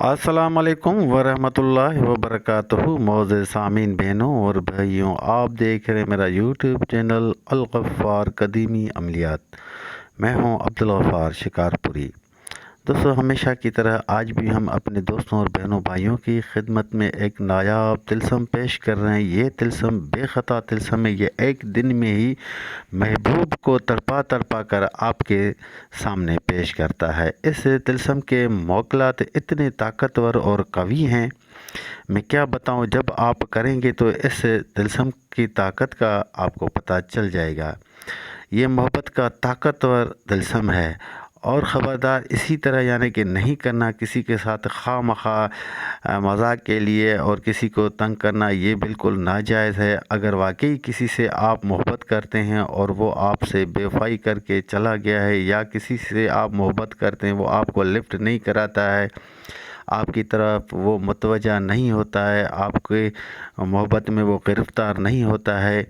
अस्सलाम वालेकुम वरहमतुल्लाहि वबरकातुहू। मौज़े सामीन बहनों और भाइयों, आप देख रहे हैं मेरा यूट्यूब चैनल अल गफ़्फ़ार कदीमी अमलियात। मैं हूं अब्दुल गफ़्फ़ार शिकारपुरी। दोस्तों, हमेशा की तरह आज भी हम अपने दोस्तों और बहनों भाइयों की खिदमत में एक नायाब तिलस्म पेश कर रहे हैं। ये तिलस्म बेख़ता तिलस्म है। ये एक दिन में ही महबूब को तड़पा तड़पा कर आपके सामने पेश करता है। इस तिलस्म के मौकलात इतने ताकतवर और कवी हैं, मैं क्या बताऊं। जब आप करेंगे तो इस तिलस्म की ताकत का आपको पता चल जाएगा। ये मोहब्बत का ताकतवर तिलस्म है। और ख़बरदार, इसी तरह यानी कि नहीं करना किसी के साथ खामखा मजाक के लिए, और किसी को तंग करना ये बिल्कुल नाजायज़ है। अगर वाकई किसी से आप मोहब्बत करते हैं और वो आपसे बेवफाई करके चला गया है, या किसी से आप मोहब्बत करते हैं वो आपको लिफ्ट नहीं कराता है, आपकी तरफ वो मुतवज्जा नहीं होता है, आपके मोहब्बत में वो गिरफ़्तार नहीं होता है,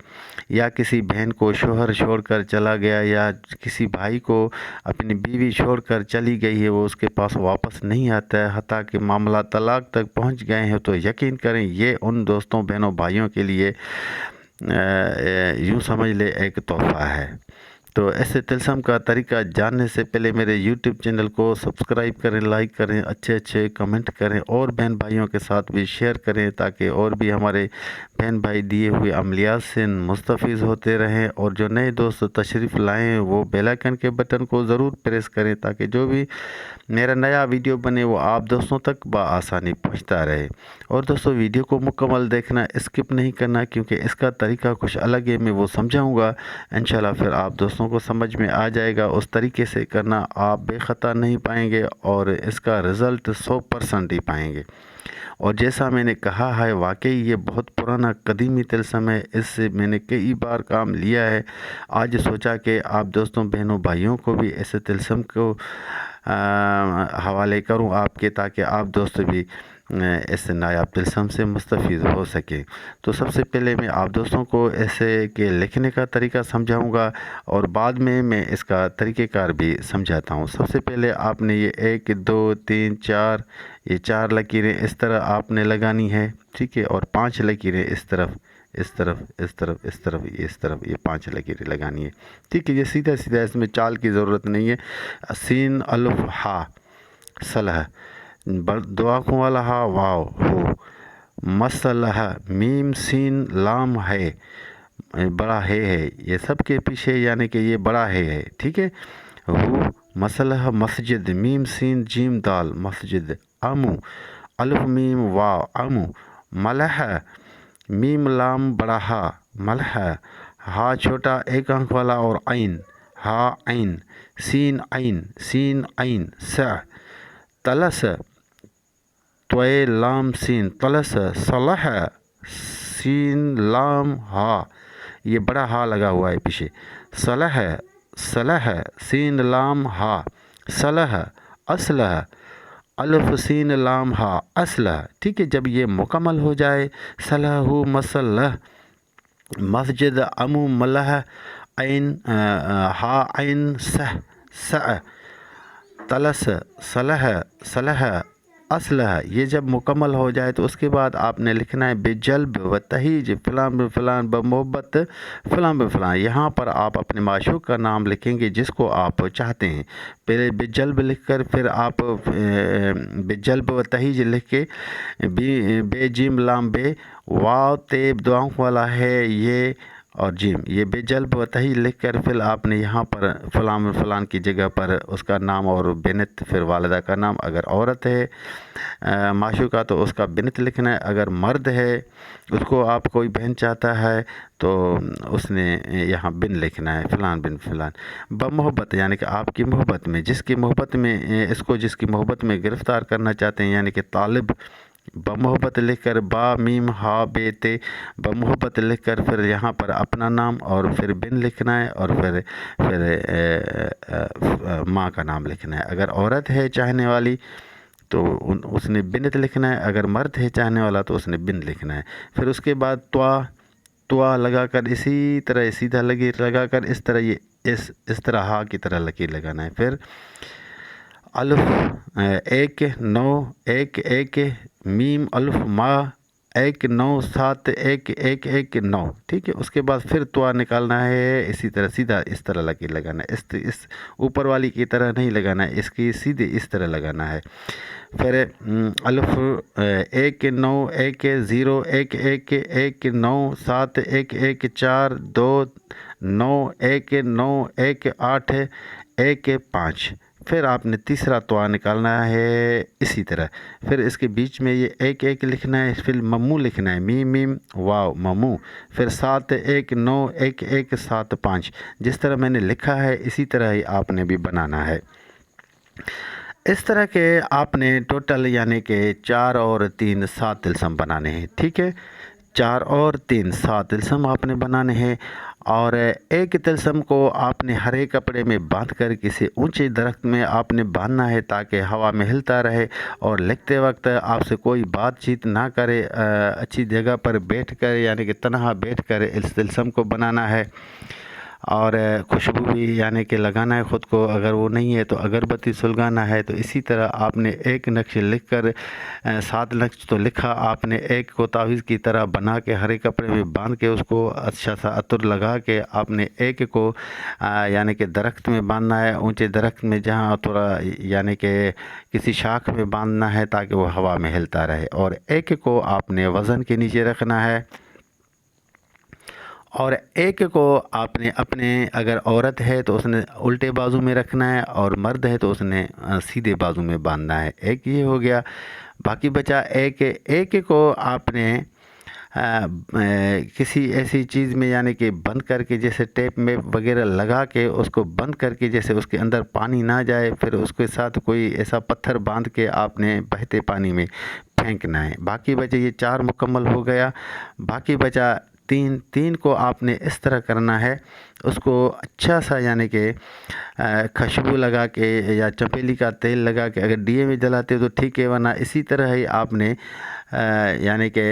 या किसी बहन को शोहर छोड़कर चला गया, या किसी भाई को अपनी बीवी छोड़कर चली गई है, वो उसके पास वापस नहीं आता है, हत्ता कि मामला तलाक तक पहुंच गए हैं, तो यकीन करें ये उन दोस्तों बहनों भाइयों के लिए यूँ समझ ले एक तोहफ़ा है। तो ऐसे तिलस्म का तरीका जानने से पहले मेरे YouTube चैनल को सब्सक्राइब करें, लाइक करें, अच्छे अच्छे कमेंट करें, और बहन भाइयों के साथ भी शेयर करें, ताकि और भी हमारे बहन भाई दिए हुए अमलियात से मुस्तफ़ीज़ होते रहें। और जो नए दोस्त तशरीफ़ लाएँ वो बेल आइकन के बटन को ज़रूर प्रेस करें, ताकि जो भी मेरा नया वीडियो बने वो आप दोस्तों तक बआसानी पहुँचता रहे। और दोस्तों, वीडियो को मुकम्मल देखना, स्किप नहीं करना, क्योंकि इसका तरीका कुछ अलग है। मैं वो समझाऊँगा इंशाल्लाह, फिर आप दोस्तों को समझ में आ जाएगा। उस तरीके से करना, आप बेख़ता नहीं पाएंगे और इसका रिज़ल्ट 100% ही पाएंगे। और जैसा मैंने कहा है, वाकई ये बहुत पुराना कदीमी तिलस्म है। इससे मैंने कई बार काम लिया है। आज सोचा कि आप दोस्तों बहनों भाइयों को भी ऐसे तिलस्म को हवाले करूं आपके, ताकि आप दोस्त भी इस नायाब तिलस्म से मुस्तफ़ीज़ हो सके। तो सबसे पहले मैं आप दोस्तों को ऐसे के लिखने का तरीका समझाऊंगा, और बाद में मैं इसका तरीक़ेकार भी समझाता हूं। सबसे पहले आपने ये 1 2 3 4 ये 4 लकीरें इस तरह आपने लगानी है, ठीक है। और 5 लकीरें इस तरफ, इस तरफ, इस तरफ, इस तरफ, इस तरफ, ये 5 लकीरें लगानी है, ठीक है। ये सीधा सीधा, इसमें चाल की ज़रूरत नहीं है। सीन अलिफ हा सलह, दो आँखों वाला हा वाव हो, मसलह मीम सीन लाम है, बड़ा है, ये सब के पीछे यानी कि ये बड़ा है, ठीक है। हु मसलह मस्जिद, मीम सीन जीम दाल मस्जिद, अमु अलिफ मीम वाव अमु, मलह मीम लाम बड़ा हा मलह, हा छोटा एक आंख वाला और आइन हा आइन, सीन आइन स, तलस त्वे लाम सीन तलस, सलह सीन लाम हा, ये बड़ा हा लगा हुआ है पीछे, सलह सलह सीन लाम हा सलह, असलह अलिफ सीन लाम हा असलह, ठीक है। जब ये मुकम्मल हो जाए, सलहु मसलह मस्जिद अमु मलह ऐन हा ऐन सह स, तलस सलह सलह असलह, ये जब मुकम्मल हो जाए तो उसके बाद आपने लिखना है बेजल्ब व तहीज फ़लाँ बिन फ़लाँ ब मोहब्बत फ़लाँ बिन फ़लाँ। यहाँ पर आप अपने माशूक़ का नाम लिखेंगे जिसको आप चाहते हैं। पहले बेजल्ब लिख कर फिर आप बेजल्ब व तहीज लिख के बे जिम लाम बे वाव तेब दो आँख वाला है ये और जिम, ये बेजल्ब व तही लिख कर फिर आपने यहाँ पर फ़लाँ फ़लाँ की जगह पर उसका नाम और बिनत, फिर वालिदा का नाम। अगर औरत है माशूका तो उसका बिनत लिखना है। अगर मर्द है, उसको आप कोई बहन चाहता है, तो उसने यहाँ बिन लिखना है, फ़लाँ बिन फ़लाँ। बमोहब्बत यानी कि आपकी मोहब्बत में, जिसकी मोहब्बत में इसको जिसकी मोहब्बत में गिरफ़्तार करना चाहते हैं, यानी कि तालिब, बमोहब्बत लिख कर बा मीम हा बेते बमोहब्बत लिख कर फिर यहाँ पर अपना नाम और फिर बिन लिखना है, और फिर माँ का नाम लिखना है। अगर औरत है चाहने वाली तो उसने बिनत लिखना है, अगर मर्द है चाहने वाला तो उसने बिन लिखना है। फिर उसके बाद त्वा लगा कर इसी तरह सीधा लकीर लगा कर इस तरह ये इस तरह हा की तरह लकीर लगाना है। फिर الف 1 9 1 1 میم الف ما 1 9 7 1 1 1 9، ٹھیک ہے۔ اس کے بعد پھر توا نکالنا ہے، اسی طرح سیدھا اس طرح لگانا ہے، اس اوپر والی کی طرح نہیں لگانا ہے، اس کی سیدھے اس طرح لگانا ہے۔ پھر الف 1 9 1 0 1 1 1 9 7 1 1 4 2 9 1 9 1 8 1 5۔ پھر آپ نے تیسرا توا نکالنا ہے اسی طرح، پھر اس کے بیچ میں یہ 1 1 لکھنا ہے، پھر ممو لکھنا ہے، میم میم واو ممو، پھر 7 1 9 1 1 7 5۔ جس طرح میں نے لکھا ہے اسی طرح ہی آپ نے بھی بنانا ہے۔ اس طرح کے آپ نے ٹوٹل یعنی کہ 4 اور 3 7 طلسم بنانے ہیں، ٹھیک ہے۔ 4 اور 3 7 طلسم آپ نے بنانے ہیں، اور ایک طلسم کو آپ نے ہرے کپڑے میں باندھ کر کسی اونچے درخت میں آپ نے باندھنا ہے تاکہ ہوا میں ہلتا رہے، اور لکھتے وقت آپ سے کوئی بات چیت نہ کرے، اچھی جگہ پر بیٹھ کر یعنی کہ تنہا بیٹھ کر اس طلسم کو بنانا ہے۔ اور خوشبو بھی یعنی کہ لگانا ہے خود کو، اگر وہ نہیں ہے تو اگربتی سلگانا ہے۔ تو اسی طرح آپ نے ایک نقش لکھ کر 7 نقش تو لکھا، آپ نے ایک کو تعویذ کی طرح بنا کے ہرے کپڑے میں باندھ کے اس کو اچھا سا عطر لگا کے آپ نے ایک کو یعنی کہ درخت میں باندھنا ہے، اونچے درخت میں جہاں تھوڑا یعنی کہ کسی شاخ میں باندھنا ہے تاکہ وہ ہوا میں ہلتا رہے، اور ایک کو آپ نے وزن کے نیچے رکھنا ہے، اور ایک کو آپ نے اپنے اگر عورت ہے تو اس نے الٹے بازو میں رکھنا ہے، اور مرد ہے تو اس نے سیدھے بازو میں باندھنا ہے۔ ایک یہ ہو گیا، باقی بچا ایک کو آپ نے کسی ایسی چیز میں یعنی کہ بند کر کے، جیسے ٹیپ میں وغیرہ لگا کے اس کو بند کر کے، جیسے اس کے اندر پانی نہ جائے، پھر اس کے ساتھ کوئی ایسا پتھر باندھ کے آپ نے بہتے پانی میں پھینکنا ہے۔ باقی بچے یہ 4 مکمل ہو گیا۔ باقی بچا 3 کو آپ نے اس طرح کرنا ہے، اس کو اچھا سا یعنی کہ خوشبو لگا کے یا چمیلی کا تیل لگا کے، اگر دیے میں جلاتے تو ٹھیک ہے، ورنہ اسی طرح ہی آپ نے یعنی کہ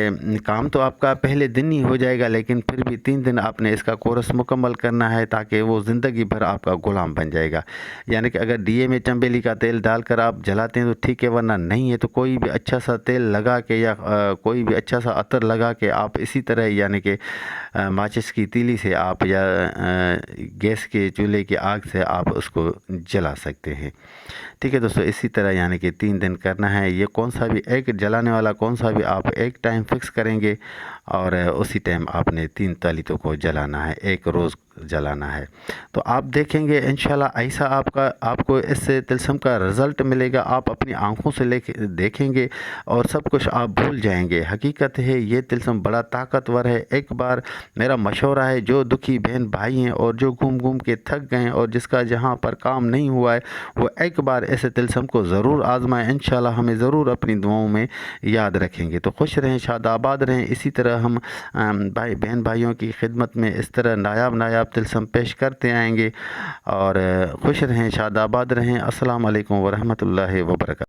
کام تو آپ کا پہلے دن ہی ہو جائے گا، لیکن پھر بھی 3 دن آپ نے اس کا کورس مکمل کرنا ہے تاکہ وہ زندگی بھر آپ کا غلام بن جائے گا۔ یعنی کہ اگر دیے میں چمیلی کا تیل ڈال کر آپ جلاتے ہیں تو ٹھیک ہے، ورنہ نہیں ہے تو کوئی بھی اچھا سا تیل لگا کے یا کوئی بھی اچھا سا عطر لگا کے آپ اسی طرح یعنی کہ ماچس کی تیلی سے آپ یا گیس کے چولہے کی آگ سے آپ اس کو جلا سکتے ہیں، ٹھیک ہے دوستو۔ اسی طرح یعنی کہ 3 دن کرنا ہے۔ یہ کون سا بھی ایک جلانے والا کون سا بھی آپ ایک ٹائم فکس کریں گے، اور اسی ٹائم آپ نے 3 تالیتوں کو جلانا ہے، ایک روز جلانا ہے۔ تو آپ دیکھیں گے انشاءاللہ ایسا آپ کو اس سے طلسم کا رزلٹ ملے گا، آپ اپنی آنکھوں سے دیکھیں گے اور سب کچھ آپ بھول جائیں گے۔ حقیقت ہے یہ طلسم بڑا طاقتور ہے۔ ایک بار میرا مشورہ ہے، جو دکھی بہن بھائی ہیں اور جو گھوم کے تھک گئے ہیں اور جس کا جہاں پر کام نہیں ہوا ہے، وہ ایک بار ایسے طلسم کو ضرور آزمائیں، انشاءاللہ ہمیں ضرور اپنی دعاؤں میں یاد رکھیں گے۔ تو خوش رہیں، شاد آباد رہیں۔ اسی طرح ہم بہن بھائیوں کی خدمت میں اس طرح نایاب طلسم پیش کرتے آئیں گے، اور خوش رہیں، شاد آباد رہیں۔ السلام علیکم ورحمۃ اللہ وبرکاتہ۔